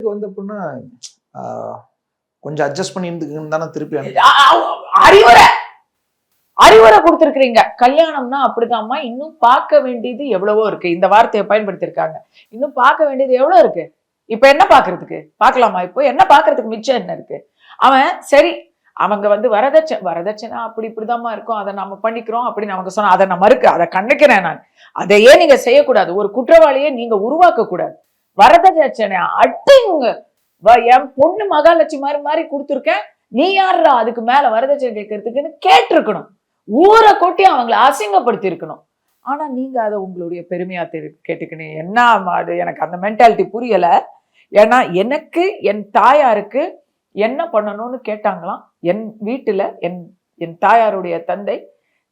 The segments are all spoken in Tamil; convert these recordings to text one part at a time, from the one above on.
வந்த பொண்ணு கொஞ்சம் அட்ஜஸ்ட் பண்ணி இருந்துக்குன்னு தானே திருப்பி அறிவுரை கொடுத்திருக்கிறீங்க. கல்யாணம்னா அப்படிதான்மா, இன்னும் பார்க்க வேண்டியது எவ்வளவோ இருக்கு. இந்த வார்த்தையை பயன்படுத்திருக்காங்க. இன்னும் பார்க்க வேண்டியது எவ்வளவு இருக்கு. இப்ப என்ன பாக்குறதுக்கு பார்க்கலாமா? இப்போ என்ன பாக்குறதுக்கு மிச்சம் என்ன இருக்கு? அவன் சரி, அவங்க வரதட்சணை அப்படி இப்படிதாம்மா இருக்கும், அதை நம்ம பண்ணிக்கிறோம் அப்படின்னு அவங்க சொன்னா, அதை நான் அதை கண்டிக்கிறேன். நான் அதையே நீங்க செய்யக்கூடாது. ஒரு குற்றவாளியை நீங்க உருவாக்க கூடாது. வரதட்சணை அட்டிங்க, என் பொண்ணு மகாலட்சுமி மாதிரி கொடுத்துருக்கேன், நீ யாருடா அதுக்கு மேல வரதட்சணை கேட்கறதுக்குன்னு கேட்டிருக்கணும். ஊரை கொட்டி அவங்களை அசிங்கப்படுத்தி இருக்கணும். ஆனா நீங்க அதை உங்களுடைய பெருமையா கேட்டுக்கணும். என்ன மாடு, எனக்கு அந்த மென்டாலிட்டி புரியல. ஏன்னா எனக்கு என் தாயாருக்கு என்ன பண்ணணும்னு கேட்டாங்களாம். என் வீட்டுல என் தாயாருடைய தந்தை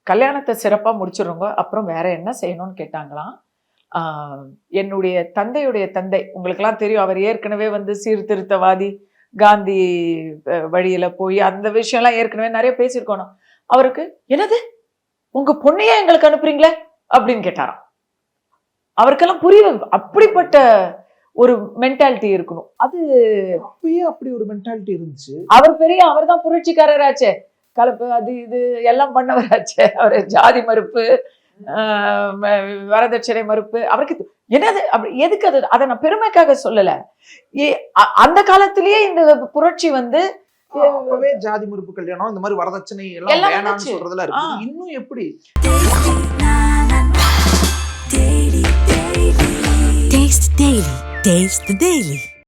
கல்யாணத்தை சிறப்பா முடிச்சிருங்க, அப்புறம் வேற என்ன செய்யணும்னு கேட்டாங்களாம். என்னுடைய தந்தையுடைய தந்தை உங்களுக்கெல்லாம் தெரியும், அவர் ஏற்கனவே சீர்திருத்தவாதி, காந்தி வழியில போய் அந்த விஷயம்லாம் ஏற்கனவே நிறைய பேசியிருக்கணும். அவருக்கு என்னது உங்க பொண்ணையே எங்களுக்கு அனுப்புறீங்களே அப்படின்னு கேட்டாராம். அவருக்கெல்லாம் புரியல. அப்படிப்பட்ட ஒரு மென்டாலிட்டி இருக்கணும். அது அப்பயே அப்படி ஒரு மென்டாலிட்டி இருந்துச்சு. அவர் தான் புரட்சிக்காரராச்சே, கலப்பு அது இது எல்லாம் பண்ணவராச்சே. அவர் ஜாதி மறுப்பு, வரதட்சணை மறுப்பு, அவருக்கு என்னது அப்படி எதுக்கு அது? அதை நான் பெருமைக்காக சொல்லல. அந்த காலத்திலேயே இந்த புரட்சி அப்பவே ஜாதி மறுப்பு கல்யாணம், இந்த மாதிரி வரதட்சணை எல்லாம் வேணாம்னு சொல்றதுல இருக்கு. இன்னும் எப்படி? Taste the Daily.